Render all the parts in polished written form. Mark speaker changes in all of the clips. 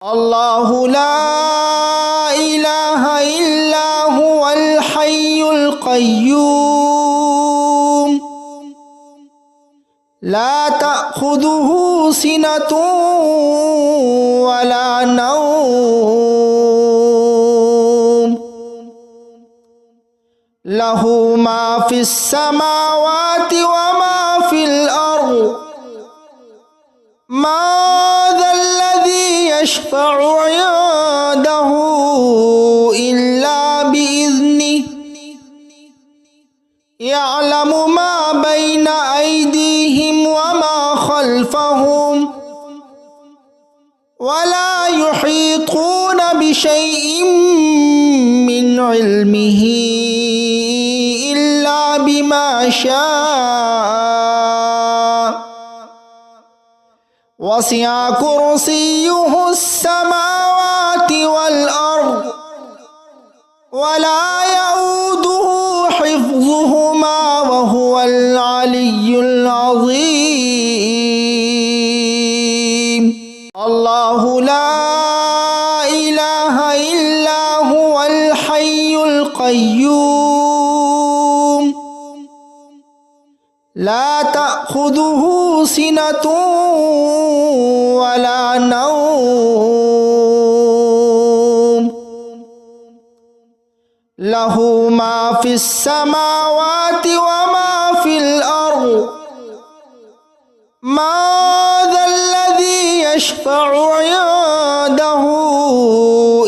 Speaker 1: الله لا إله إلا هو الحي القيوم لا تأخذه سنة ولا نوم له ما في السماوات وما في الأرض ما ذا الذي يشفع عنده إلا بإذنه يعلم ما بين أيديهم وما خلفهم ولا يحيطون بشيء من علمه إلا بما شاء وسع كرسيه السماوات والأرض ولا يؤوده حفظهما وهو العلي العظيم الله لا إله إلا هو الحي القيوم لا تأخذه سنة ولا نوم له ما في السماوات وما في الأرض ما ذا الذي يشفع عنده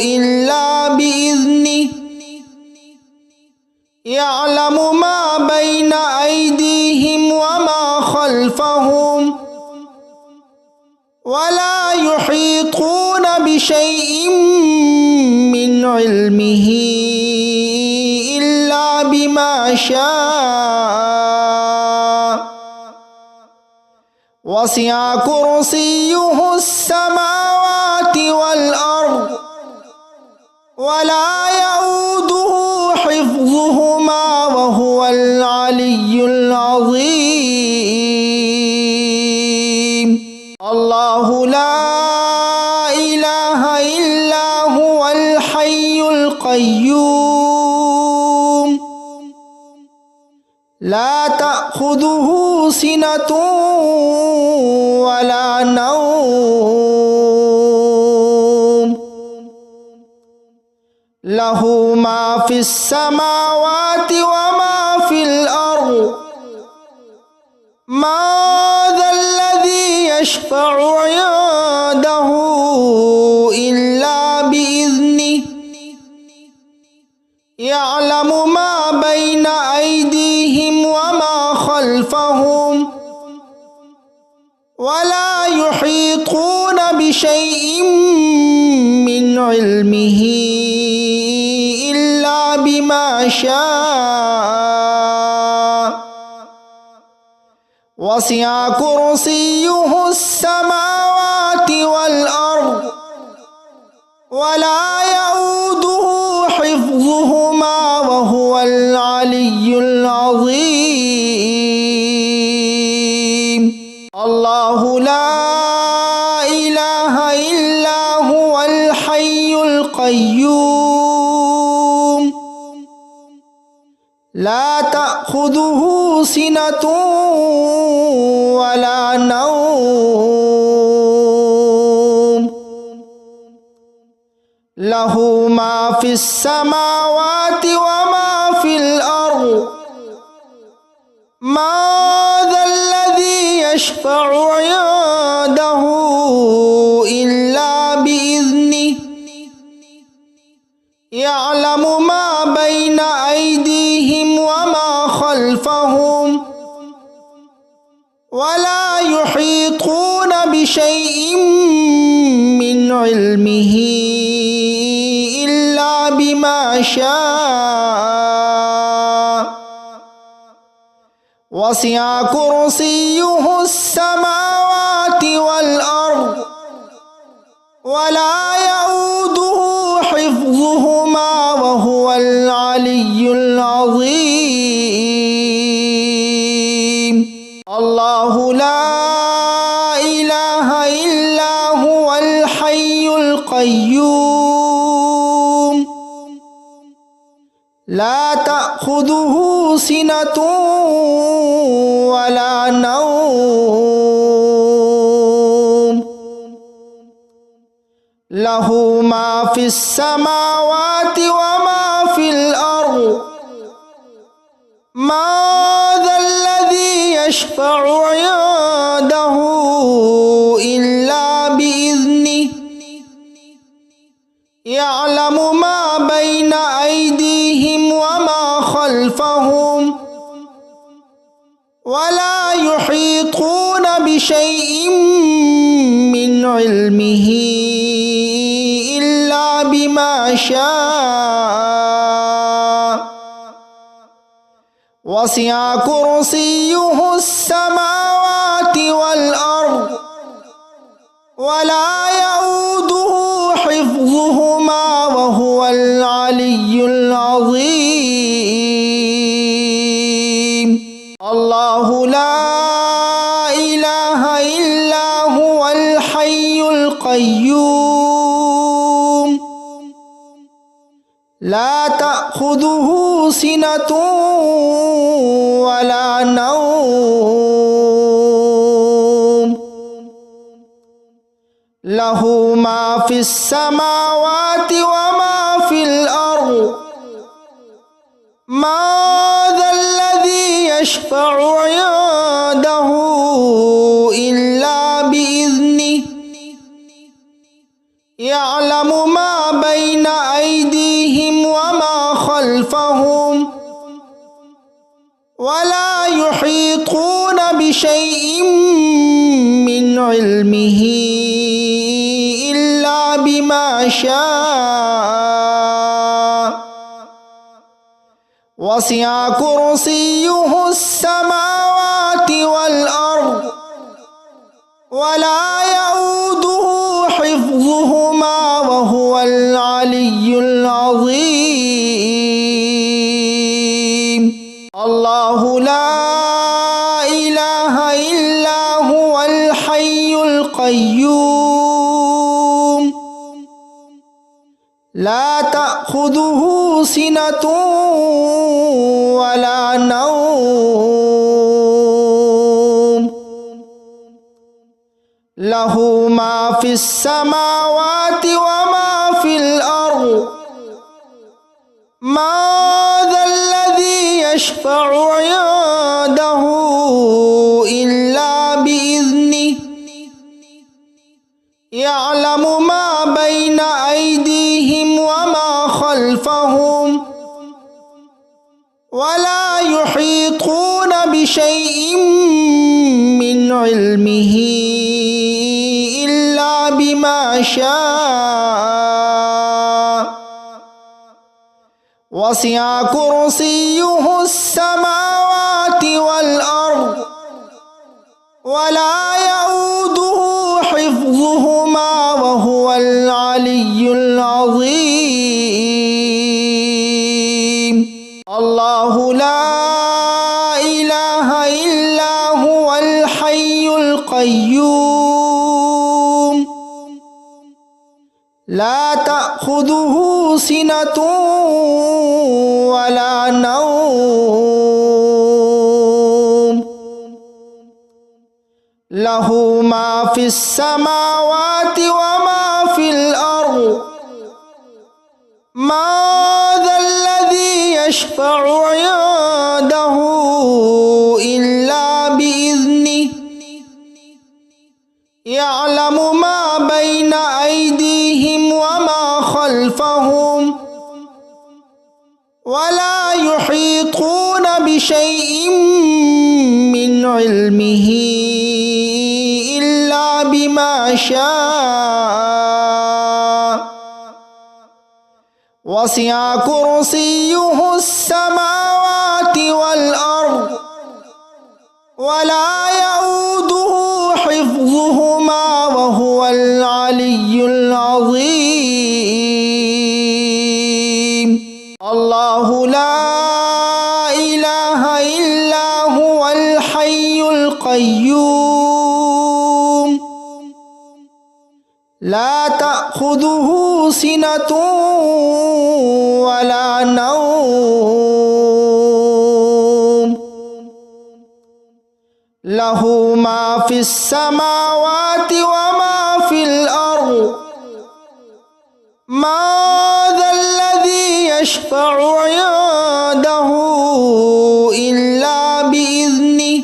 Speaker 1: إلا بإذنه يعلم ما بين أيديهم وما خلفهم ولا يحيطون بشيء من علمه إلا بما شاء وسع كرسيه السماوات والأرض ولا يؤوده حفظهما وهو العلي العظيم الله لا إله إلا هو الحي القيوم لا تأخذه سنة ولا نوم له ما في السماوات وما في الأرض ما ذا الذي يشفع عنده إلا بإذنه يعلم ما بين أيديهم وما خلفهم ولا يحيطون بشيء من علمه إلا بما شاء وسع كرسيه السماوات والأرض ولا يؤوده حفظهما وهو العلي العظيم الله لا إله إلا هو الحي القيوم لا تأخذه سنة ولا نوم له ما في السماوات وما في الأرض ما ذا الذي يشفع عنده إلا بإذنه يعلم ما بين أيديهم وما خلفهم ولا يحيطون بشيء من علمه إلا بما شاء وسع كرسيه السماوات والأرض ولا يؤوده حفظهما وهو العلي العظيم الله لا إله إلا هو الحي القيوم القيوم لا تأخذه سنة ولا نوم له ما في السماوات وما في الأرض ما ذا الذي يشفع عنده إلا بإذنه يعلم ما بين أيديهم وما خلفهم ولا يحيطون بشيء من علمه إلا بما شاء وسع كرسيه السماوات والأرض ولا يؤوده حفظهما وهو العلي العظيم الله لا إله إلا هو الحي القيوم لا تأخذه سنة ولا نوم له ما في السماوات وما في الأرض ما ذا الذي يشفع عنده إلا بإذنه يعلم ما بين أيديهم وما خلفهم ولا يحيطون بشيء من علمه إلا بما شاء وسع كرسيه السماوات والأرض ولا يؤوده حفظهما وهو العلي العظيم الله لا إله إلا هو الحي القيوم لا تأخذه سنة ولا نوم له ما في السماوات وما في الأرض ما ذا الذي يشفع عنده إلا بإذنه يعلم ما بين أيديهم وما خلفهم ولا يحيطون بشيء من علمه إلا بما شاء وسع كرسيه السماوات والأرض ولا يؤوده حفظهما وهو العلي العظيم الله لا إله إلا هو الحي القيوم لا تأخذه سنة ولا نوم له ما في السماوات وما في الأرض ما ذا الذي يشفع عنده إلا بإذنه يعلم ما بين أيديهم وما خلفهم ولا يحيطون بشيء من علمه إلا بما شاء وسع كرسيه السماوات والأرض ولا يؤوده حفظهما وهو العلي العظيم الله لا إله إلا هو الحي القيوم لا تأخذه تأخذه سنة ولا نوم له ما في السماوات وما في الأرض ما ذا الذي يشفع عنده إلا بإذنه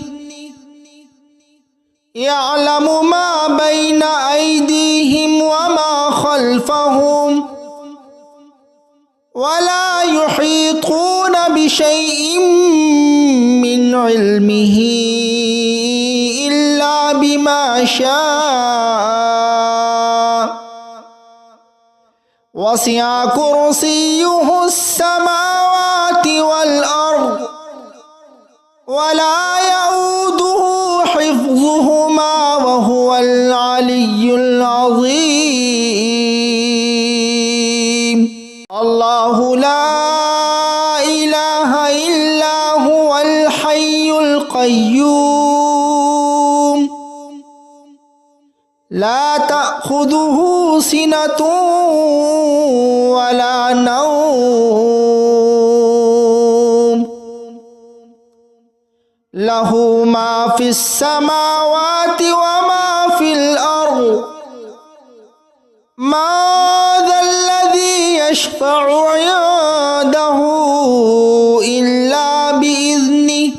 Speaker 1: يعلم ما بين أيديهم وما خلفهم ولا يحيطون بشيء من علمه إلا بما شاء وسع كرسيه السماوات والأرض ولا يؤوده حفظهما وهو العلي العظيم الله لا إله إلا هو الحي القيوم لا تأخذه سنة ولا نوم له ما في السماوات وما في الأرض ما ذا الذي يشفع عنده إلا بإذنه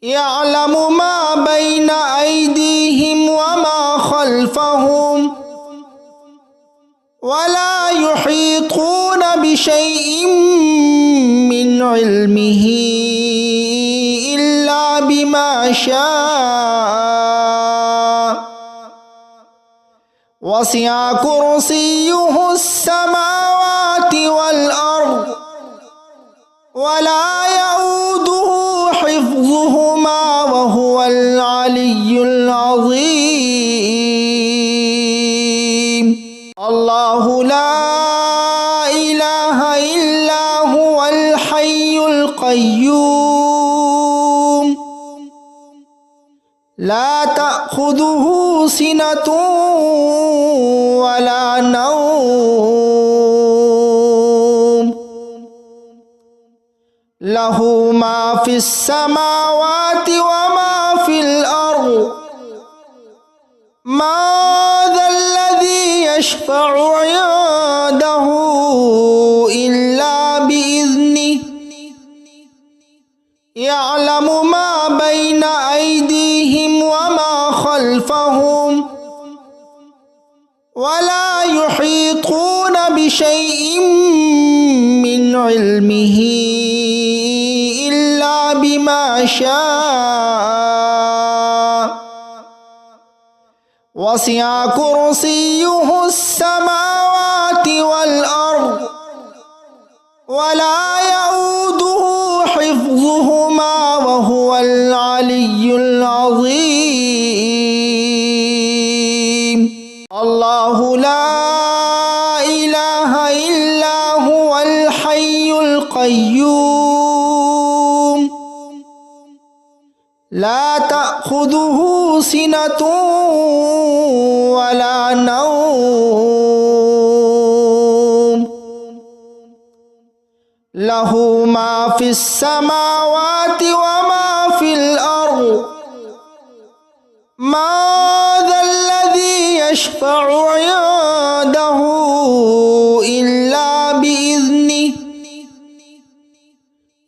Speaker 1: يعلم ما بين أيديهم وما خلفهم ولا يحيطون بشيء من علمه إلا بما شاء وسع كرسيه السماوات والأرض ولا يؤوده حفظهما وهو العلي العظيم الله لا إله إلا هو الحي القيوم لا تأخذه سنة ولا نوم له ما في السماوات وما في الأرض ما ذا الذي يشفع عنده إلا بإذنه يعلم ما بين أيديهم وما خلفهم ولا يحيطون بشيء من علمه إلا بما شاء وسع كرسيه السماوات والأرض ولا يؤوده حفظهما وهو العلي العظيم الله لا إله إلا هو الحي القيوم لا تأخذه سنة ولا نوم له ما في السماوات وما في الأرض ما ذا الذي يشفع عنده إلا بإذنه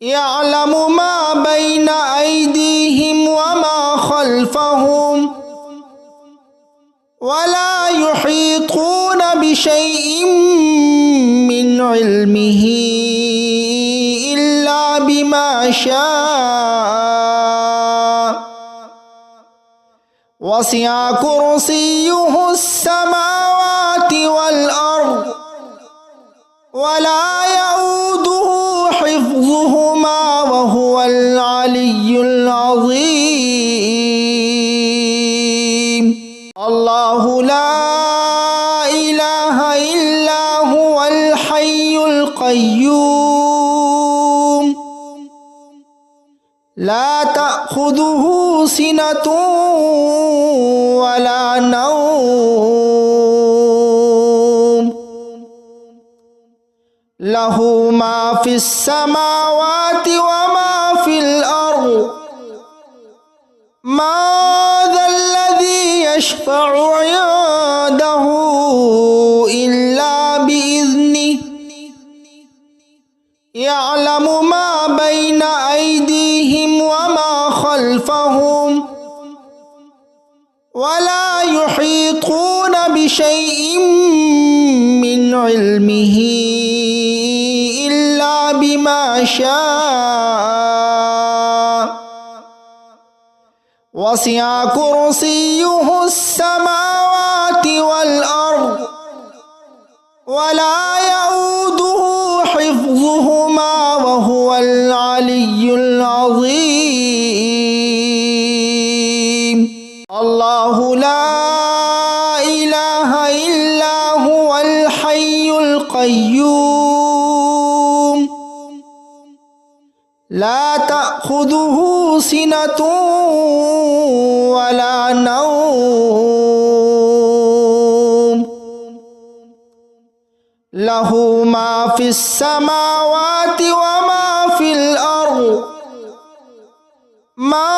Speaker 1: يعلم ما بين أيديهم وما خلفهم ولا يحيطون بشيء من علمه إلا بما شاء وسع كرسيه السماوات والأرض ولا يؤوده حفظهما وهو العلي العظيم الله لا إله إلا هو الحي القيوم لا تأخذه سنة ولا نوم লাহু মা ফিস সামাওয়াতি ওয়া মা ফিল আরদ মা যাল্লাযী ইয়াশফাউ ইনদাহু ইল্লা বিইذনিহি ইয়ালামু মা বাইনা আইদিহিম ওয়া মা খালফাহুম ওয়া লা ইউহীতুনা বিশাইইন মিন ইলমিহি ইল্লা বিমা শাআ ওয়াসি'a কুরসিয়্যুহুস সামাওয়াতি ওয়াল আরদ ওয়া লা ইয়াউদুহু হিফযুহুমা ওয়া হুয়াল আলিয়্যুল আযীম। আল্লাহু লা ইলাহা ইল্লা হুয়াল হাইয়ুল কাইয়্যুম লা তা'খুযুহু সিনাতুন ওয়া লা নাওম লাহু মা ফিস সামাওয়াতি ওয়া মা ফিল আরদ মা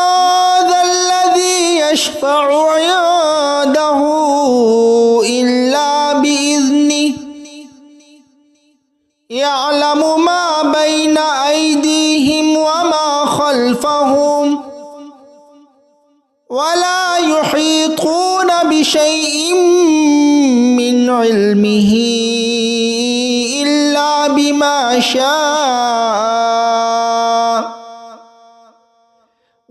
Speaker 1: যাল্লাযী ইয়াশফাউ ইনদাহু ইল্লা বিইذনিহি ইয়ালামু মা বাইনা আইদিহিম ওয়া মা খালফাহুম ওয়া লা ইউহীতুনা বিশাইইন মিন ইলমিহি ইল্লা বিমা শাআ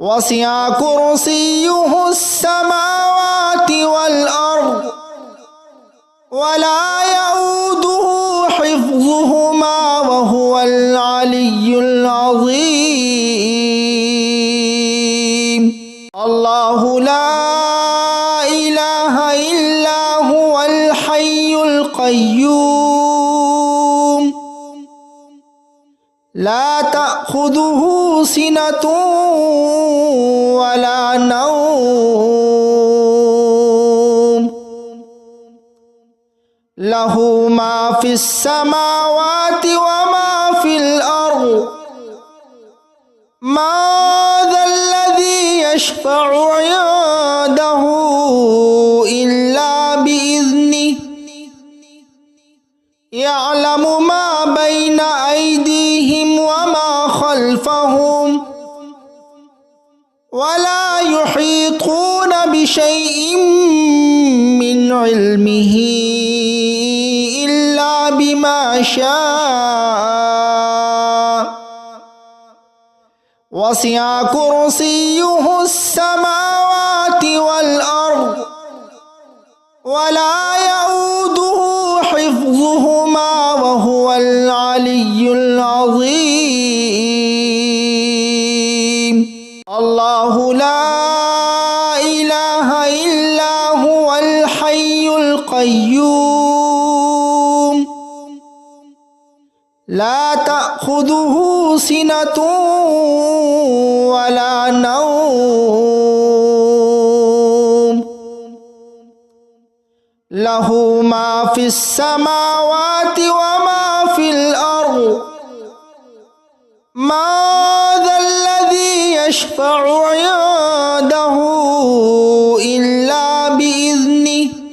Speaker 1: ওয়াসি'a কুরসিয়্যুহুস সামাওয়াতি ওয়াল আরদ ওয়া লা ইয়াউদুহু হিফযুহুমা ওয়া হুয়াল আলিয়্যুল আযীম। আল্লাহু লা ইলাহা ইল্লা হুয়াল হাইয়ুল কাইয়্যুম লা তা'খুযুহু সিনাতুন ওয়া লা নাওম লাহু মা ফিস সামাওয়াতি ওয়া মা ফিল আরদ মা যাল্লাযী ইয়াশফাউ ইনদাহু ইল্লা বিইذনিহি ইয়ালামু মা বাইনা আইদিহিম ওয়া মা খালফাহুম ওয়া লা ইউহীতুনা বিশাইইন মিন ইলমিহি ইল্লা বিমা শাআ ওয়াসি'a কুরসিয়্যুহুস সামাওয়াতি ওয়াল আরদ ওয়া লা ইয়াউদুহু হিফযুহুমা ওয়া হুয়াল আলিয়্যুল আযীম। আল্লাহু লা ইলাহা ইল্লা হুয়াল হাইয়ুল কাইয়্যুম লা তা'খুযুহু সিনাতুন ওয়া লা নাওম লাহু মা ফিস সামাওয়াতি ওয়া মা ফিল আরদ মা যাল্লাযী ইয়াশফাউ ইনদাহু ইল্লা বিইذনিহি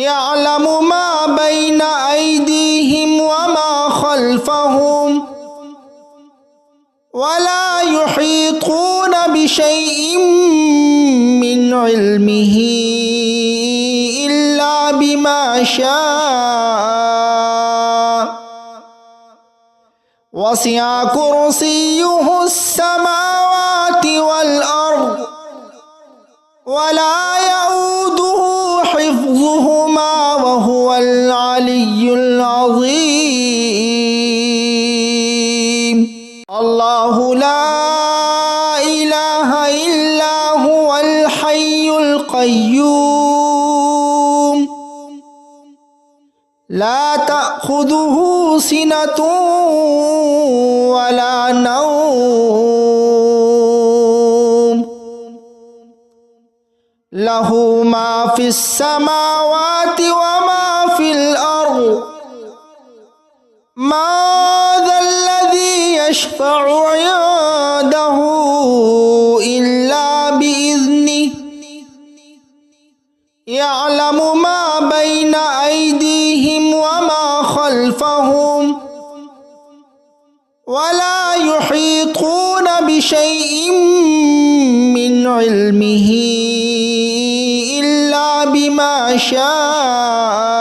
Speaker 1: ইয়ালামু মা বাইনা আইদিহিম ওয়া মা খালফাহুম ওয়া লা ইউহীতুনা বিশাইইন মিন ইলমিহি ইল্লা বিমা শাআ ওয়াসি'a কুরসিয়্যুহুস সামাওয়াতি ওয়াল আরদ ওয়া লা ইয়াউদুহু হিফযুহুমা ওয়া হুয়াল আলিয়্যুল আযীম। আল্লাহু লা ইলাহা ইল্লা হুয়াল হাইয়ুল কাইয়্যুম লা তা'খুযুহু সিনাতুন ওয়া লা নাওম লাহু মা ফিস সামাওয়াতি ওয়া মা ফিল আরদ ما ذا الذي يشفع عنده إلا بإذنه يعلم ما بين أيديهم وما خلفهم ولا يحيطون بشيء من علمه إلا بما شاء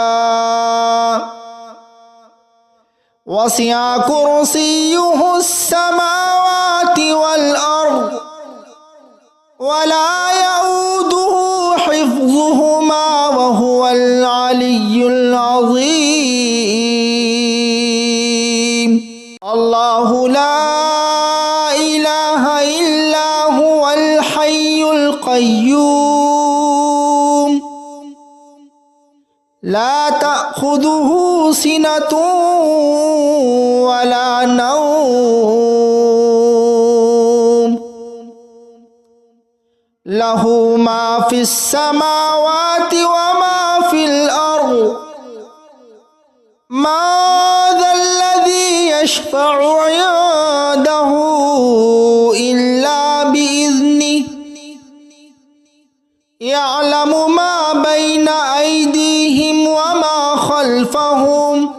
Speaker 1: وسع كرسيه السماوات والأرض ولا يؤوده حفظهما وهو العلي العظيم الله لا إله إلا هو الحي القيوم لا تأخذه سنة ولا نوم له ما في السماوات وما في الأرض ما ذا الذي يشفع عنده إلا بإذنه يعلم ما بين أيديهم وما خلفهم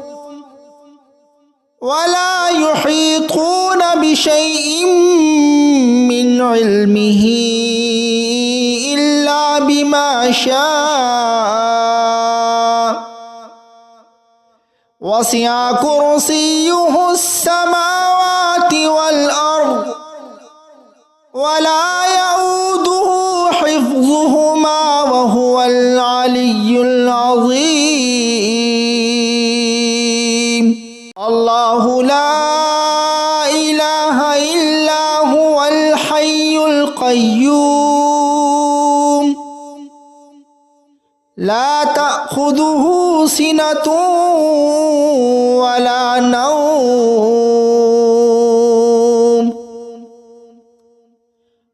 Speaker 1: ولا يحيطون بشيء من علمه إلا بما شاء وسع كرسيه السماوات والأرض ولا يؤوده حفظهما وهو العلي العظيم الله لا إله إلا هو الحي القيوم لا تأخذه سنة ولا نوم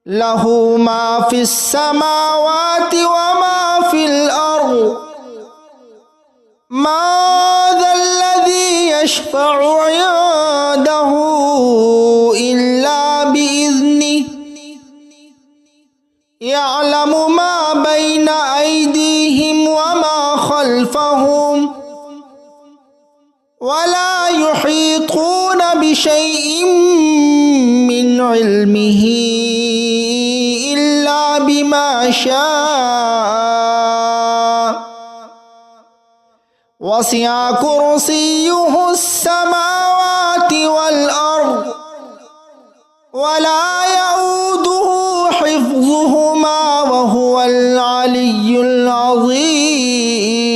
Speaker 1: له ما في السماوات وما في الأرض ما ذا الذي يشفع عنده إلا بإذنه يعلم ما بين أيديهم وما خلفهم ولا يحيطون بشيء من علمه إلا بما شاء وسع كرسيه السماوات والأرض ولا يؤوده حفظهما وهو العلي العظيم